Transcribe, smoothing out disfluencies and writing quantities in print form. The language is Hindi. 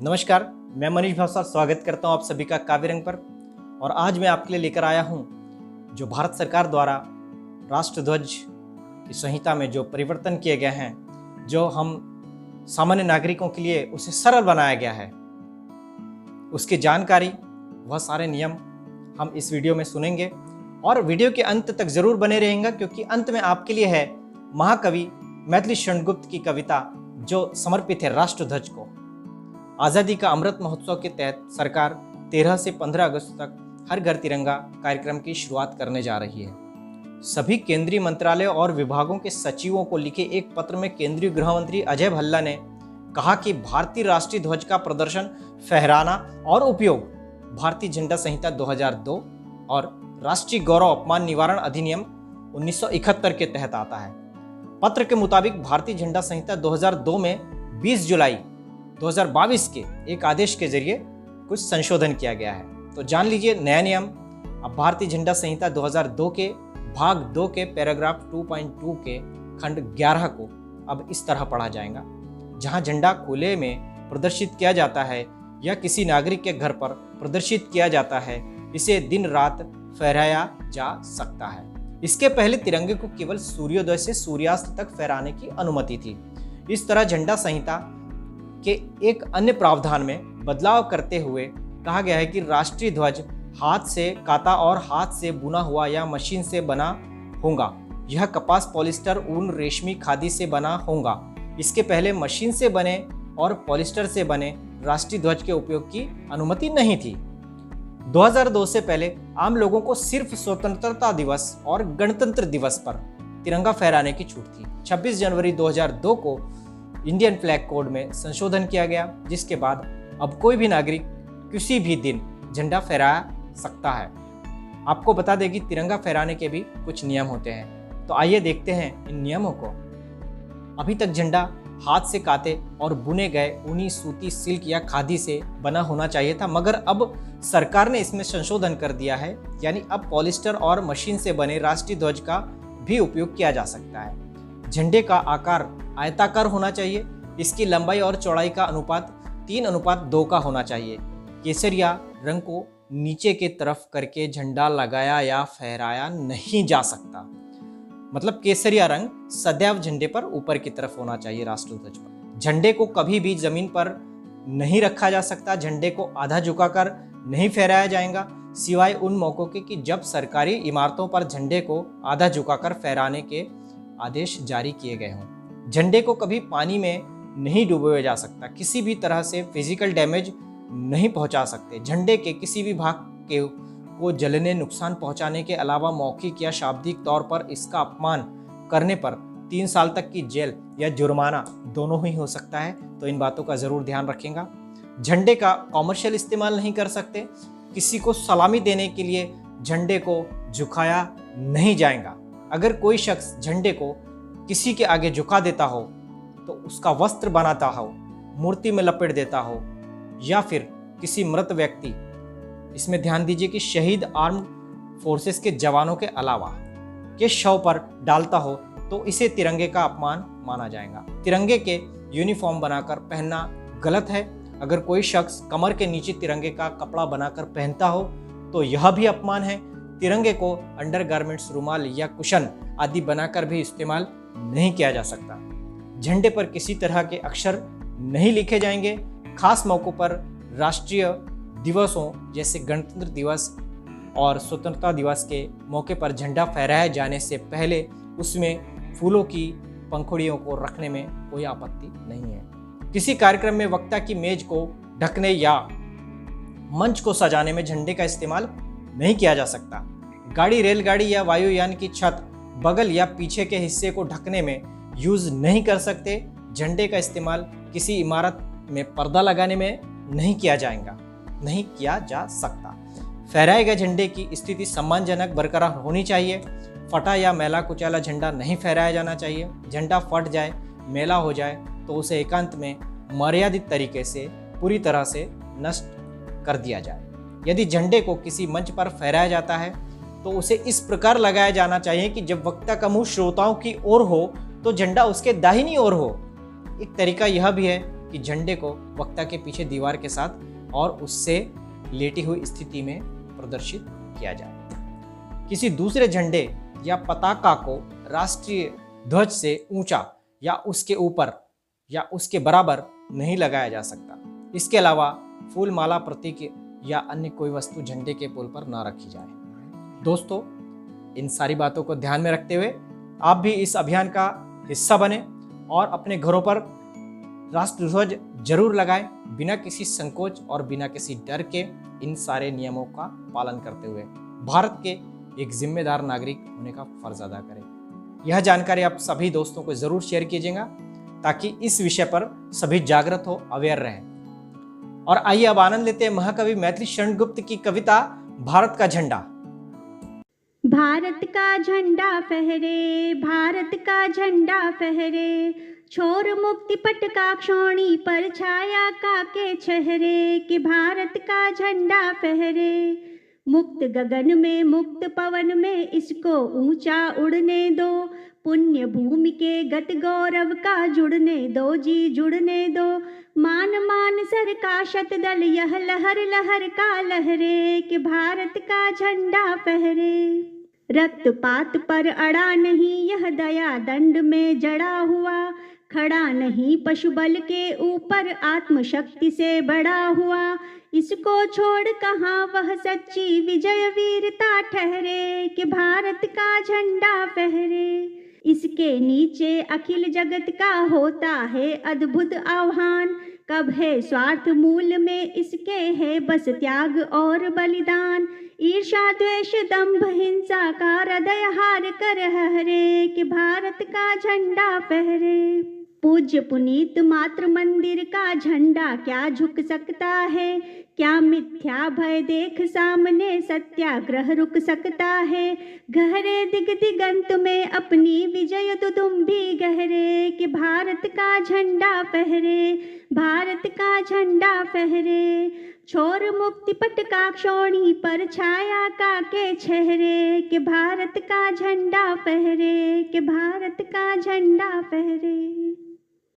नमस्कार, मैं मनीष भावसार स्वागत करता हूं आप सभी का काव्य रंग पर। और आज मैं आपके लिए लेकर आया हूं जो भारत सरकार द्वारा राष्ट्रध्वज की संहिता में जो परिवर्तन किए गए हैं, जो हम सामान्य नागरिकों के लिए उसे सरल बनाया गया है, उसकी जानकारी, वह सारे नियम हम इस वीडियो में सुनेंगे। और वीडियो के अंत तक जरूर बने रहेंगे, क्योंकि अंत में आपके लिए है महाकवि मैथिली शरण गुप्त की कविता जो समर्पित है राष्ट्रध्वज को। आज़ादी का अमृत महोत्सव के तहत सरकार 13 से 15 अगस्त तक हर घर तिरंगा कार्यक्रम की शुरुआत करने जा रही है। सभी केंद्रीय मंत्रालय और विभागों के सचिवों को लिखे एक पत्र में केंद्रीय गृह मंत्री अजय भल्ला ने कहा कि भारतीय राष्ट्रीय ध्वज का प्रदर्शन, फहराना और उपयोग भारतीय झंडा संहिता 2002 और राष्ट्रीय गौरव अपमान निवारण अधिनियम 1971 के तहत आता है। पत्र के मुताबिक भारतीय झंडा संहिता 2002 में 20 जुलाई 2022 के एक आदेश के जरिए कुछ संशोधन किया गया है। तो जान लीजिए नया नियम। अब भारतीय झंडा संहिता 2002 के भाग 2 के पैराग्राफ 2.2 के खंड 11 को अब इस तरह पढ़ा जाएगा। जहां झंडा खुले में प्रदर्शित किया जाता है या किसी नागरिक के घर पर प्रदर्शित किया जाता है, इसे दिन रात फहराया जा सकता है। इसके पहले तिरंगे को केवल सूर्योदय से सूर्यास्त तक फहराने की अनुमति थी। इस तरह झंडा संहिता के एक अन्य प्रावधान में बदलाव करते हुए कहा गया है कि राष्ट्रीय ध्वज हाथ से काता और हाथ से बुना हुआ या मशीन से बना होगा। यह कपास, पॉलिस्टर, ऊन, रेशमी, खादी से बना होगा। इसके पहले मशीन से बने और पॉलिस्टर से बने राष्ट्रीय ध्वज के उपयोग की अनुमति नहीं थी। 2002 से पहले आम लोगों को सिर्फ स्वतंत्रता दिवस और गणतंत्र दिवस पर तिरंगा फहराने की छूट थी। 26 जनवरी 2002 को इंडियन फ्लैग कोड में संशोधन किया गया, जिसके बाद अब कोई भी नागरिक किसी भी दिन झंडा फहरा सकता है। आपको बता दें कि तिरंगा फहराने के भी कुछ नियम होते हैं, तो आइए देखते हैं इन नियमों को। अभी तक झंडा हाथ से काते और बुने गए ऊनी, सूती, सिल्क या खादी से बना होना चाहिए था, मगर अब सरकार ने इसमें संशोधन कर दिया है, यानी अब पॉलिस्टर और मशीन से बने राष्ट्रीय ध्वज का भी उपयोग किया जा सकता है। झंडे का आकार आयताकार होना चाहिए। इसकी लंबाई और चौड़ाई का अनुपात 3:2 का होना चाहिए। केसरिया रंग को नीचे के तरफ करके झंडा लगाया या फहराया नहीं जा सकता। मतलब केसरिया रंग सदैव झंडे पर ऊपर की तरफ होना चाहिए राष्ट्रध्वज पर। झंडे को कभी भी जमीन पर नहीं रखा जा सकता। झंडे को आधा झुकाकर नहीं फहराया जाएगा, सिवाय उन मौकों के कि जब सरकारी इमारतों पर झंडे को आधा झुकाकर फहराने के आदेश जारी किए गए हों। झंडे को कभी पानी में नहीं डुबोया जा सकता। किसी भी तरह से फिजिकल डैमेज नहीं पहुंचा सकते। झंडे के किसी भी भाग को जलने, नुकसान पहुंचाने के अलावा मौखिक या शाब्दिक तौर पर इसका अपमान करने पर 3 साल तक की जेल या जुर्माना दोनों ही हो सकता है। तो इन बातों का जरूर ध्यान रखेगा। झंडे का कॉमर्शियल इस्तेमाल नहीं कर सकते। किसी को सलामी देने के लिए झंडे को झुकाया नहीं जाएगा। अगर कोई शख्स झंडे को किसी के आगे झुका देता हो, तो उसका वस्त्र बनाता हो, मूर्ति में लपेट देता हो, या फिर किसी मृत व्यक्ति, इसमें ध्यान दीजिए कि शहीद आर्म्ड फोर्सेस के जवानों के अलावा के शव पर डालता हो, तो इसे तिरंगे का अपमान माना जाएगा। तिरंगे के यूनिफॉर्म बनाकर पहनना गलत है। अगर कोई शख्स कमर के नीचे तिरंगे का कपड़ा बनाकर पहनता हो, तो यह भी अपमान है। तिरंगे को अंडरगारमेंट्स, रुमाल या कुशन आदि बनाकर भी इस्तेमाल नहीं किया जा सकता। झंडे पर किसी तरह के अक्षर नहीं लिखे जाएंगे। खास मौकों पर राष्ट्रीय दिवसों जैसे गणतंत्र दिवस और स्वतंत्रता दिवस के मौके पर झंडा फहराए जाने से पहले उसमें फूलों की पंखुड़ियों को रखने में कोई आपत्ति नहीं है। किसी कार्यक्रम में वक्ता की मेज को ढकने या मंच को सजाने में झंडे का इस्तेमाल नहीं किया जा सकता। गाड़ी, रेलगाड़ी या वायुयान की छत, बगल या पीछे के हिस्से को ढकने में यूज नहीं कर सकते। झंडे का इस्तेमाल किसी इमारत में पर्दा लगाने में नहीं किया जा सकता। फहराए गए झंडे की स्थिति सम्मानजनक बरकरार होनी चाहिए। फटा या मैला कुचैला झंडा नहीं फहराया जाना चाहिए। झंडा फट जाए, मैला हो जाए तो उसे एकांत में मर्यादित तरीके से पूरी तरह से नष्ट कर दिया जाए। यदि झंडे को किसी मंच पर फहराया जाता है तो उसे इस प्रकार लगाया जाना चाहिए कि जब वक्ता का मुंह श्रोताओं की ओर हो तो झंडा उसके दाहिनी ओर हो। एक तरीका यह भी है कि झंडे को वक्ता के पीछे दीवार के साथ और उससे लेटी हुई स्थिति में प्रदर्शित किया जाए। किसी दूसरे झंडे या पताका को राष्ट्रीय ध्वज से ऊंचा या उसके ऊपर या उसके बराबर नहीं लगाया जा सकता। इसके अलावा फूल, माला, प्रतीक या अन्य कोई वस्तु झंडे के पोल पर ना रखी जाए। दोस्तों, इन सारी बातों को ध्यान में रखते हुए आप भी इस अभियान का हिस्सा बने और अपने घरों पर राष्ट्रध्वज जरूर लगाएं, बिना किसी संकोच और बिना किसी डर के इन सारे नियमों का पालन करते हुए भारत के एक जिम्मेदार नागरिक होने का फर्ज अदा करें। यह जानकारी आप सभी दोस्तों को जरूर शेयर कीजिएगा ताकि इस विषय पर सभी जागृत हो, अवेयर रहें। और आइए अब आनंद लेते हैं महाकवि मैथिली शरण गुप्त की कविता भारत का झंडा। भारत का झंडा फहरे, भारत का झंडा फहरे, छोर मुक्ति पट का क्षोणी पर छाया का के चेहरे, कि भारत का झंडा फहरे। मुक्त गगन में, मुक्त पवन में इसको ऊंचा उड़ने दो, पुण्य भूमि के गत गौरव का जुड़ने दो जी, जुड़ने दो। मान मान सर का शतदल यह लहर लहर का लहरे, कि भारत का झंडा फहरे। रक्तपात पर अड़ा नहीं यह दया दंड में जड़ा हुआ, खड़ा नहीं पशु बल के ऊपर आत्मशक्ति से बड़ा हुआ। इसको छोड़ कहाँ वह सच्ची विजय वीरता ठहरे, कि भारत का झंडा फहरे। इसके नीचे अखिल जगत का होता है अद्भुत आह्वान, कब है स्वार्थ मूल में इसके है बस त्याग और बलिदान। ईर्षा द्वेष दंभ हिंसा का हृदय हार कर हरे, कि भारत का झंडा फहरे। पूज्य पुनीत मातृ मंदिर का झंडा क्या झुक सकता है, क्या मिथ्या भय देख सामने सत्याग्रह रुक सकता है। गहरे दिग दिगंत में अपनी विजय दुदुम्भी गहरे, कि भारत का झंडा फहरे, भारत का झंडा फहरे। छोर मुक्ति पट का क्षोणी पर छाया का के चेहरे, कि भारत का झंडा फहरे, कि भारत का झंडा फहरे।